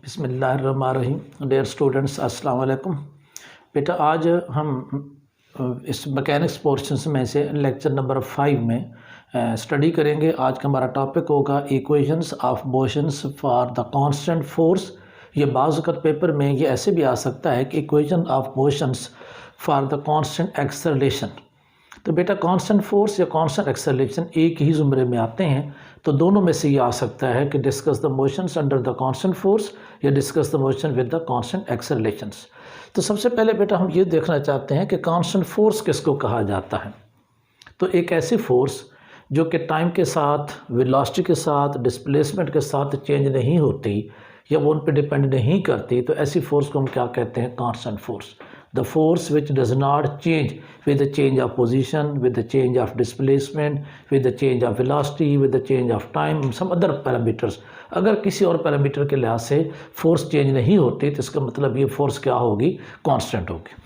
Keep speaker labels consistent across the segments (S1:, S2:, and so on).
S1: बिस्मिल्लाहिर्रहमानिर्रहीम। Dear students, अस्सलाम वालेकुम। बेटा आज हम इस मैकेनिक्स पोर्शंस में से लेक्चर नंबर 5 में स्टडी करेंगे। आज का हमारा टॉपिक होगा equations of motions for the constant force. ये बाज़ वक़्त पेपर में ये ऐसे भी आ सकता है कि equation of motions for the constant acceleration. तो बेटा कांस्टेंट फोर्स या कांस्टेंट एक्सेलरेशन एक ही ज़ुमरे में आते हैं, तो दोनों में से ये आ सकता है कि discuss the motions under the constant force या discuss the motion with the constant accelerations. तो सबसे पहले बेटा हम ये देखना चाहते हैं कि कांस्टेंट फोर्स किसको कहा जाता है। तो एक ऐसी फोर्स जो कि टाइम के साथ, वेलोसिटी के साथ, डिस्प्लेसमेंट के साथ चेंज नहीं होती या वो उन पर डिपेंड नहीं करती, तो ऐसी फोर्स को हम क्या कहते हैं? Constant force. The force which does not change with the change of position, with the change of displacement, with the change of velocity, with the change of time, some other parameters। अगर किसी और parameter के लिहाज से force change नहीं होती तो इसका मतलब ये फोर्स क्या होगी? कांस्टेंट होगी।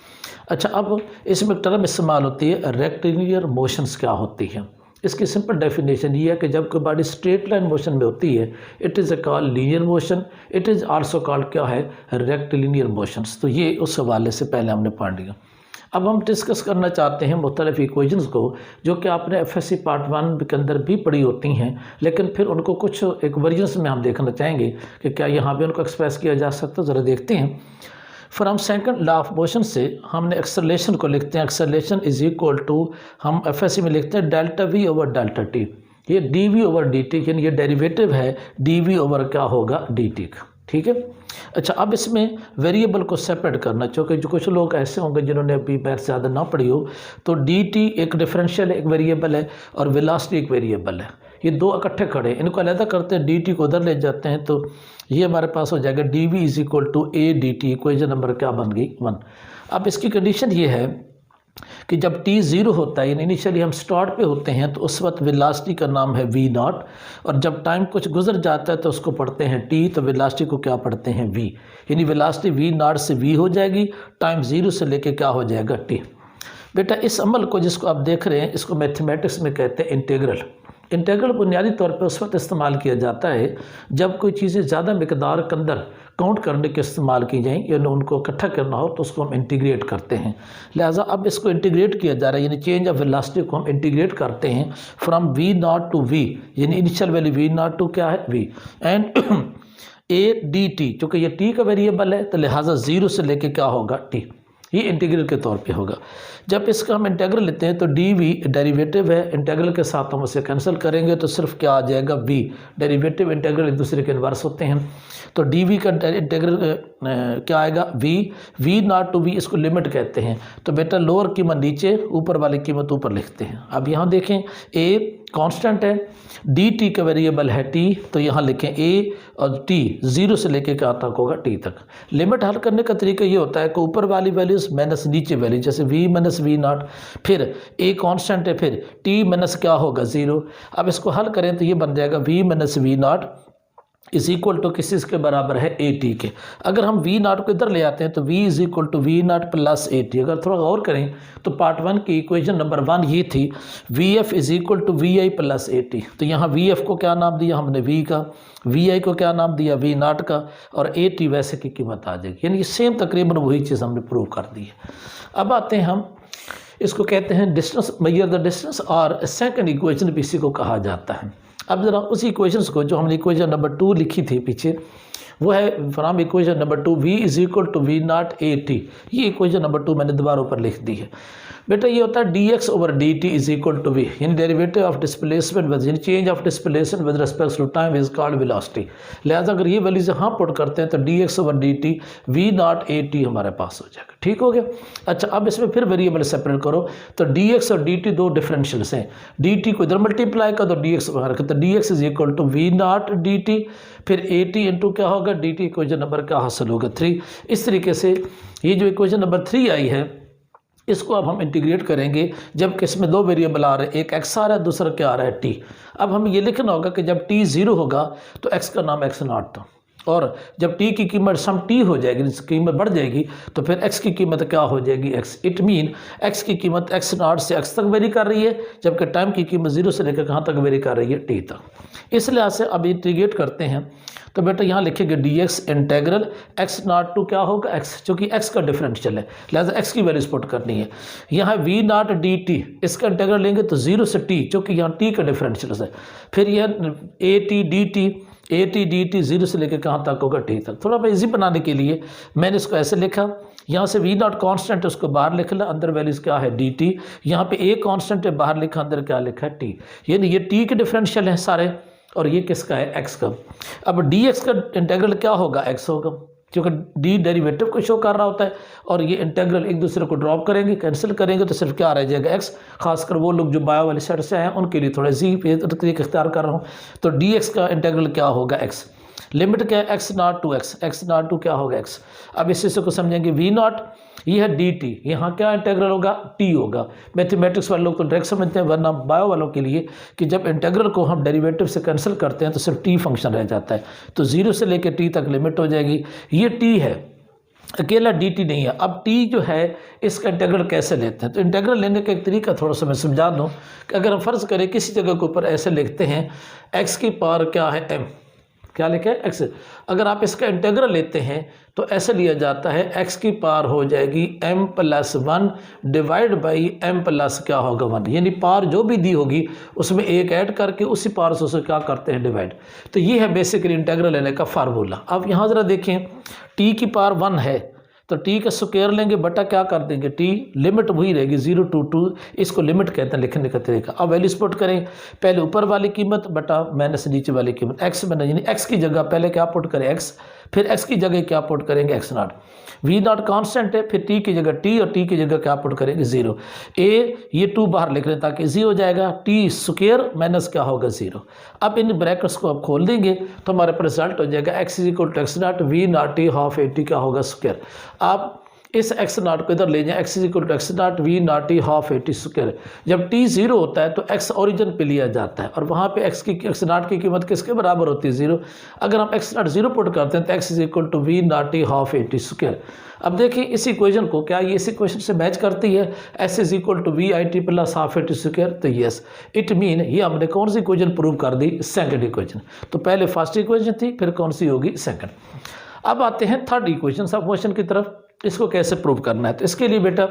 S1: अच्छा, अब इसमें टर्म इस्तेमाल होती है रेक्टिलिनियर मोशंस। क्या होती है? इसकी सिंपल डेफिनेशन ये है कि जब कोई बॉडी स्ट्रेट लाइन मोशन में होती है, it is a called linear motion, it is also called क्या है? Rectilinear motions. तो ये उस हवाले से पहले हमने पढ़ लिया। अब हम डिस्कस करना चाहते हैं मुख्तलिफ इक्वेशंस को जो कि आपने एफएससी पार्ट 1 के अंदर भी पढ़ी होती हैं, लेकिन फिर उनको कुछ एक वर्जन्स में हम देखना चाहेंगे कि क्या यहाँ भी उनको एक्सप्रेस किया जा सकता है। ज़रा देखते हैं। From second law of motion से हमने एक्सेलरेशन को लिखते हैं, एक्सेलरेशन इज इक्वल टू, हम एफएससी में लिखते हैं delta v over delta t. ये d v over d t, यानी ये डेरिवेटिव है डी वी ओवर क्या होगा? डी टी का। ठीक है। अच्छा, अब इसमें वेरिएबल को सेपरेट करना, क्योंकि जो कुछ लोग ऐसे होंगे जिन्होंने अभी मैथ ज़्यादा ना पढ़ी हो, तो डी टी एक डिफरेंशियल एक वेरिएबल है और वेलोसिटी एक वेरिएबल है। ये दो इकट्ठे खड़े, इनको अलग करते हैं, डी टी को उधर ले जाते हैं, तो ये हमारे पास हो जाएगा D V is equal to A D T. Equation number क्या बन गई? 1। अब इसकी कंडीशन ये है कि जब t 0 होता है, यानी इनिशियली हम स्टार्ट पे होते हैं, तो उस वक्त वेलोसिटी का नाम है v नॉट, और जब टाइम कुछ गुजर जाता है तो उसको पढ़ते हैं t, तो वेलोसिटी को क्या पढ़ते हैं? v। यानी वेलोसिटी v नॉट से v हो जाएगी, टाइम 0 से लेके क्या हो जाएगा? t। बेटा इस अमल को जिसको आप देख रहे हैं, इसको मैथमेटिक्स में कहते हैं इंटीग्रल। इंटीग्रल बुनियादी तौर पर उस वक्त इस्तेमाल किया जाता है जब कोई चीज़ें ज़्यादा मिकदार के अंदर काउंट करने के इस्तेमाल की जाएँ, यानी उनको इकट्ठा करना हो तो उसको हम इंटीग्रेट करते हैं। लिहाजा अब इसको इंटीग्रेट किया जा रहा है, यानी चेंज ऑफ वेलोसिटी को हम इंटीग्रेट करते हैं from v not to v, यानी initial value v not to क्या है? V, and a D t, चूँकि ये टी का वेरिएबल है तो लिहाजा 0 से लेके क्या होगा? टी। ये इंटीग्रल के तौर पे होगा। जब इसका हम इंटीग्रल लेते हैं तो डी वी डेरिवेटिव है, इंटीग्रल के साथ हम उसे कैंसिल करेंगे तो सिर्फ क्या आ जाएगा? वी। डेरिवेटिव इंटीग्रल एक दूसरे के इन्वर्स होते हैं, तो डी वी का इंटीग्रल क्या आएगा? वी नॉट टू वी, इसको लिमिट कहते हैं। तो बेटा लोअर कीमत नीचे, ऊपर वाली कीमत ऊपर लिखते हैं। अब यहाँ देखें, ए कांस्टेंट है, डी टी का वेरिएबल है टी, तो यहाँ लिखें ए और टी 0 से लेके क्या तक होगा? टी तक। लिमिट हल करने का तरीका ये होता है कि ऊपर वाली वैल्यूज माइनस नीचे वैल्यू, जैसे वी माइनस वी नॉट, फिर ए कांस्टेंट है, फिर टी माइनस क्या होगा? 0। अब इसको हल करें तो ये बन जाएगा V minus V naught is equal to किस के बराबर है? ए टी के। अगर हम वी नॉट को इधर ले आते हैं तो V is equal to we naught plus A T. अगर थोड़ा गौर करें तो पार्ट 1 की इक्वेशन नंबर 1 ये थी, v f is equal to v i plus A t. तो यहाँ वी एफ को क्या नाम दिया हमने? वी का। वी आई को क्या नाम दिया? वी नॉट का। और ए टी वैसे की कीमत आ जाएगी, यानी सेम तकरीबन वही चीज़ हमने प्रूव कर दी है। अब आते हैं हम, इसको कहते हैं डिस्टेंस, मेजर द डिस्टेंस, और सेकंड इक्वेशन भी इसी को कहा जाता है। अब ज़रा उसी इक्वेशंस को जो हमने इक्वेशन नंबर 2 लिखी थी पीछे, वो है from equation number 2 v is equal to we naught a t. ये इक्वेशन नंबर 2 मैंने दोबारा ऊपर लिख दी है। बेटा ये होता है dx over dt is equal to v, यानी डेरिवेटिव ऑफ डिस्प्लेसमेंट विद, यानी change of displacement with respect to time is called velocity. लिहाजा अगर ये वैल्यूज यहाँ पुट करते हैं तो dx over dt v not a T हमारे पास हो जाएगा। ठीक हो गया। अच्छा, अब इसमें फिर वेरिएबल सेपरेट करो, तो dx और dt दो डिफरेंशियल्स हैं। dt को इधर मल्टीप्लाई कर दो, dx बाहर कर, तो dx is equal to we naught dt, फिर ए टी इंटू क्या होगा? dt। इक्वेशन नंबर क्या हासिल होगा? 3। इस तरीके से ये जो इक्वेशन नंबर 3 आई है, इसको अब हम इंटीग्रेट करेंगे जबकि इसमें दो वेरिएबल आ रहे हैं, एक x आ रहा है, दूसरा क्या आ रहा है? t। अब हमें ये लिखना होगा कि जब t 0 होगा तो x का नाम x नॉट था, और जब टी की कीमत सम टी हो जाएगी, कीमत बढ़ जाएगी, तो फिर एक्स की कीमत क्या हो जाएगी, एक्स। इट मीन एक्स की कीमत एक्स नॉट से एक्स तक वेरी कर रही है, जबकि टाइम की कीमत 0 से लेकर कहाँ तक वेरी कर रही है, टी तक। इस लिहाज से अब इंटीग्रेट करते हैं तो बेटा यहाँ लिखेंगे d x integral x not to क्या होगा, एक्स, चूँकि एक्स का डिफरेंशियल है, लिहाजा एक्स की वैल्यूज पुट करनी है। यहाँ वी नॉट डी टी, इसका इंटेग्रल लेंगे तो 0 से टी, चूँकि यहाँ टी का डिफरेंशियल है। फिर यह A T D T, A T D T 0 से लेकर कहाँ तक होगा, टी तक। थोड़ा इजी बनाने के लिए मैंने इसको ऐसे लिखा, यहाँ से वी नॉट कॉन्स्टेंट है उसको बाहर लिख ला, अंदर वैल्यूज क्या है, डी टी। यहाँ पे ए कॉन्स्टेंट है, बाहर लिखा, अंदर क्या लिखा है, टी। यानी ये टी के डिफरेंशियल हैं सारे, और ये किसका है, एक्स का। अब डी एक्स का इंटेग्रल क्या होगा, एक्स होगा, क्योंकि डी डेरिवेटिव को शो कर रहा होता है, और ये इंटेग्रल एक दूसरे को ड्रॉप करेंगे, कैंसिल करेंगे, तो सिर्फ क्या रह जाएगा, एक्स। खासकर वो लोग जो बायो वाली साइड से आए हैं उनके लिए थोड़ा जी तरीके इख्तियार कर रहा हूँ। तो डी एक्स का इंटेग्रल क्या होगा, एक्स। लिमिट क्या है, x not to x, x not to क्या होगा, एक्स। अब इसी को समझेंगे, वी नॉट ये है डी टी, यहाँ क्या इंटेग्रल होगा, टी होगा। मैथमेटिक्स वाले लोग तो डायरेक्ट समझते हैं, वरना बायो वालों के लिए कि जब इंटेग्रल को हम डेरिवेटिव से कैंसिल करते हैं तो सिर्फ टी फंक्शन रह जाता है, तो 0 से लेकर टी तक लिमिट हो जाएगी। ये टी है, अकेला डी टी नहीं है। अब टी जो है इसका इंटेग्रल कैसे लेते हैं, तो इंटेग्रल लेने का एक तरीका थोड़ा सा मैं समझा दूँ कि अगर हम फ़र्ज़ करें किसी जगह के ऊपर ऐसे लिखते हैं, एक्स की पावर क्या है, एम, क्या लिखा है, एक्स। अगर आप इसका इंटेग्रल लेते हैं तो ऐसे लिया जाता है, एक्स की पावर हो जाएगी m+1 डिवाइड बाई m+ क्या होगा 1, यानी पावर जो भी दी होगी उसमें एक ऐड करके उसी पावर से उसे क्या करते हैं, डिवाइड। तो ये है बेसिकली इंटेग्रल लेने का फार्मूला। अब यहाँ ज़रा देखें, t की पावर 1 है तो टी का स्क्वायर लेंगे, बटा क्या कर देंगे, टी, लिमिट वही रहेगी 0 to 2, इसको लिमिट कहते हैं लिखने का तरीका। अब वैल्यूज पुट करें, पहले ऊपर वाली कीमत बटा माइनस नीचे वाली कीमत, एक्स बना, यानी एक्स की जगह पहले क्या पुट करें, एक्स, फिर एक्स की जगह क्या पुट करेंगे, x naught. V naught constant है, फिर टी की जगह टी, और टी की जगह क्या पुट करेंगे, 0। ए ये 2 बाहर लिख लें ताकि इजी हो जाएगा, टी स्क्वायर माइनस क्या होगा, 0। अब इन ब्रैकेट्स को आप खोल देंगे तो हमारे पास रिजल्ट हो जाएगा, x is equal to x naught v naught t half a t क्या होगा, स्क्वायर। आप इस एक्स नॉट को इधर ले जाएं, x is equal to x naught v naught t half a t square. जब टी 0 होता है तो एक्स ओरिजिन पे लिया जाता है, और वहाँ पे एक्स नॉट की कीमत किसके बराबर होती है, 0। अगर हम एक्स नॉट 0 पुट करते हैं तो x is equal to we naught t half a t square. अब देखिए इस इक्वेशन को, क्या ये इस इक्वेशन से मैच करती है, s is equal to v i t plus half a t square, तो यस। इट मीन ये हमने कौन सी इक्वेशन प्रूव कर दी, सेकंड इक्वेशन। तो पहले फर्स्ट इक्वेशन थी, फिर कौन सी होगी, सेकंड। अब आते हैं थर्ड इक्वेशन ऑफ मोशन की तरफ, इसको कैसे प्रूव करना है। तो इसके लिए बेटा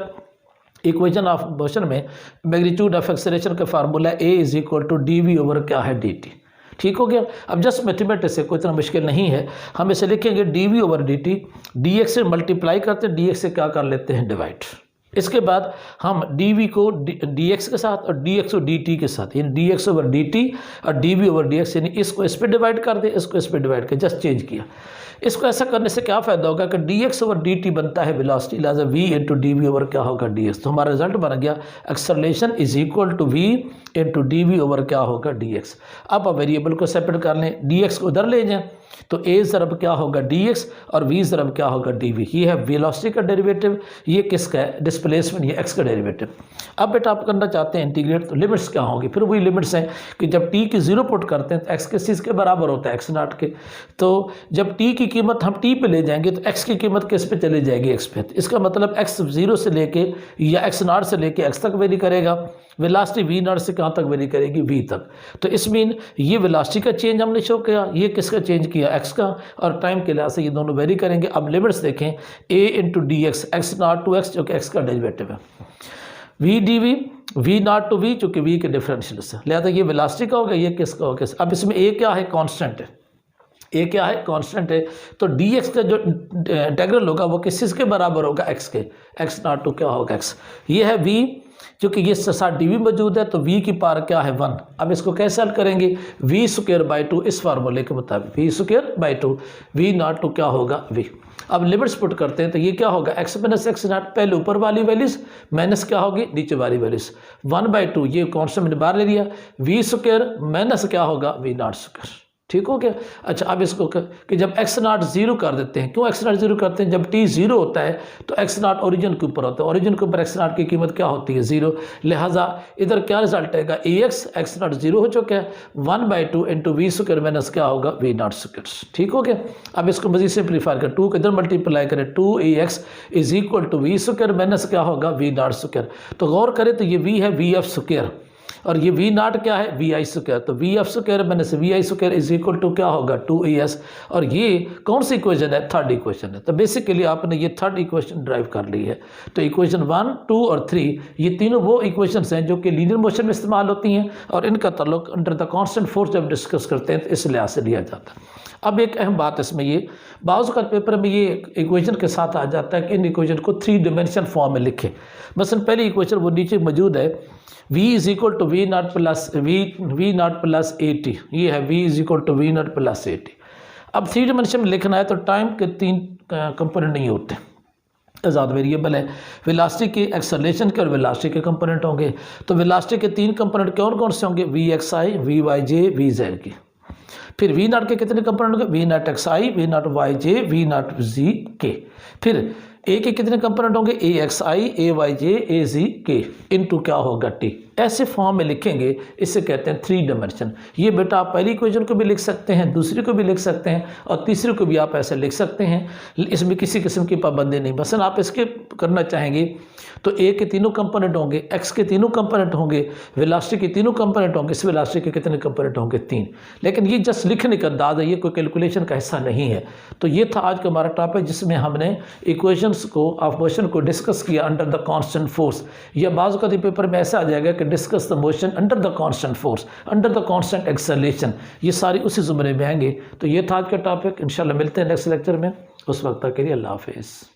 S1: इक्वेशन ऑफ मोशन में मैग्नीट्यूड ऑफ एक्सेलरेशन का formula a is equal to d v over क्या है, डी टी। ठीक हो गया। अब जस्ट मैथमेटिक्स से कोई इतना मुश्किल नहीं है, हम इसे लिखेंगे d v over d t, d x से मल्टीप्लाई करते हैं, डी एक्स से क्या कर लेते हैं, डिवाइड। इसके बाद हम डी वी को डी एक्स के साथ और डी एक्स को डी टी के साथ, यानी d x over d t और d v over d x, यानी इसको इस पर डिवाइड कर दे, इसको इस पर डिवाइड कर, जस्ट चेंज किया। इसको ऐसा करने से क्या फ़ायदा होगा कि d x over d t बनता है वेलोसिटी, लिहाजा v into d v over क्या होगा, डी एक्स। तो हमारा रिजल्ट बन गया acceleration is equal to v into d v over क्या होगा, डी एक्स। अब वेरिएबल को सेपरेट कर लें, डी एक्स को उधर ले जाएं तो ए ज़रब क्या होगा, डी एक्स, और वी ज़रब क्या होगा, डी वी। ये है वेलोसिटी का डेरिवेटिव, ये किसका है, डिस्प्लेसमेंट, ये एक्स का डेरिवेटिव। अब बेटा आप करना चाहते हैं इंटीग्रेट, तो लिमिट्स क्या होंगी, फिर वही लिमिट्स हैं कि जब टी की 0 पुट करते हैं तो एक्स किस चीज़ के बराबर होता है, एक्स नॉट के। तो जब टी की कीमत हम टी पे ले जाएंगे तो एक्स की कीमत किस पे चली जाएगी, एक्स पे। तो इसका मतलब एक्स 0 से लेके या एक्स नॉट से लेके एक्स तक वेरी करेगा, वेलोसिटी वी नॉट से कहाँ तक वेरी करेगी, वी तक। तो इस मीन ये वेलोसिटी का चेंज हमने शो किया, ये किसका चेंज किया, एक्स का, और टाइम के लिहाज से ये दोनों वेरी करेंगे। अब लिमिट्स देखें, a into d x, x not to x जो कि एक्स का डेरिवेटिव है, v d v, v not to v चूँकि वी के डिफरेंशियल से, लिहाजा ये वेलोसिटी का होगा, ये किसका होगा। अब इसमें ए क्या है, कांस्टेंट है, ए क्या है, कांस्टेंट है। तो डी एक्स का जो इंटीग्रल होगा वो किस के बराबर होगा, एक्स के, एक्स नॉट टू क्या होगा, एक्स। ये है वी, क्योंकि ये साथ डी वी मौजूद है तो वी की पावर क्या है, 1। अब इसको कैसे हल करेंगे, वी स्क्वायर बाई 2, इस फार्मूले के मुताबिक v square by 2, v not to क्या होगा, वी। अब लिमिट्स पुट करते हैं तो ये क्या होगा, एक्स माइनस एक्स नॉट, पहले ऊपर वाली वैल्यूज माइनस क्या होगी, नीचे वाली वैल्यूज, 1/2, ये कॉन्स्टेंट मैंने बाहर ले लिया, वी स्क्वायर माइनस क्या होगा, वी नॉट स्क्वायर। ठीक हो गया। अच्छा, अब इसको कि जब x नॉट जीरो कर देते हैं, क्यों x नॉट जीरो करते हैं? जब t जीरो होता है तो x नॉट ओरिजिन के ऊपर होता है, ओरिजिन के ऊपर x नॉट की कीमत क्या होती है? जीरो। लिहाजा इधर क्या रिजल्ट आएगा? x नॉट जीरो हो चुका है, 1/2 इंटू वी स्क्वायर माइनस क्या होगा? V naught square. ठीक हो गया। अब इसको मजीद सिंप्लीफाई कर, 2 को इधर मल्टीप्लाई करें, 2ax is equal to v square minus क्या होगा? V naught square. तो गौर करें तो ये v है वी एफ स्क्वायर और ये वी नॉट क्या है? V i square. तो v f square minus v i square is equal to क्या होगा? 2as। और ये कौन सी इक्वेशन है? थर्ड इक्वेशन है। तो बेसिकली आपने ये थर्ड इक्वेशन ड्राइव कर ली है। तो इक्वेशन 1, 2 और 3 ये तीनों वो इक्वेशंस हैं जो कि लीनियर मोशन में इस्तेमाल होती हैं और इनका ताल्लुक अंडर द कांस्टेंट फोर्स जब डिस्कस करते हैं तो इस लिहाज से लिया जाता है। अब एक अहम बात इसमें ये, बाज़ का पेपर में ये इक्वेशन के साथ आ जाता है कि इन इक्वेशन को 3 डायमेंशन फॉर्म में लिखें। मसलन पहली इक्वेशन वो नीचे मौजूद है, v is equal to we naught plus 80, ये है v is equal to we naught plus 80। अब 3 डायमेंशन में लिखना है तो टाइम के 3 कंपोनेंट नहीं होते, आज़ाद वेरिएबल है। वेलोसिटी के, एक्सेलरेशन के और वेलोसिटी के कंपोनेंट होंगे। तो वेलोसिटी के 3 कंपोनेंट कौन कौन से होंगे? V x i, v y j, v z k. फिर वी नॉट के कितने कंपोनेंट होंगे? V not x i, v not y j, v not z k. फिर ए के कितने कंपोनेंट होंगे? ए एक्स आई, ए वाई जे, ए जी के इनटू क्या होगा? टी। ऐसे फॉर्म में लिखेंगे, इससे कहते हैं 3 डायमेंशन। ये बेटा आप पहली इक्वेशन को भी लिख सकते हैं, दूसरी को भी लिख सकते हैं और तीसरी को भी आप ऐसे लिख सकते हैं। इसमें किसी किस्म की पाबंदी नहीं। मसलन आप इसके करना चाहेंगे तो ए के तीनों कंपोनेंट होंगे, एक्स के तीनों कंपोनेंट होंगे, वेलोसिटी के तीनों कंपोनेंट होंगे। इस वेलोसिटी के कितने कंपोनेंट होंगे? 3। लेकिन ये जस्ट लिखने का अंदाज़ है, ये कोई कैलकुलेशन का हिस्सा नहीं है। तो ये था आज का हमारा टॉपिक जिसमें हमने इक्वेशंस को ऑफ मोशन को डिस्कस किया अंडर द कांस्टेंट फोर्स। या बाज़ का पेपर में ऐसा आ जाएगा कि discuss the motion under the constant force, under the constant acceleration, ये सारी उसी ज़ुमरे में आएंगे। तो ये था आज का टॉपिक। इंशाल्लाह मिलते हैं नेक्स्ट लेक्चर में। उस वक्त तक के लिए अल्लाह हाफिज़।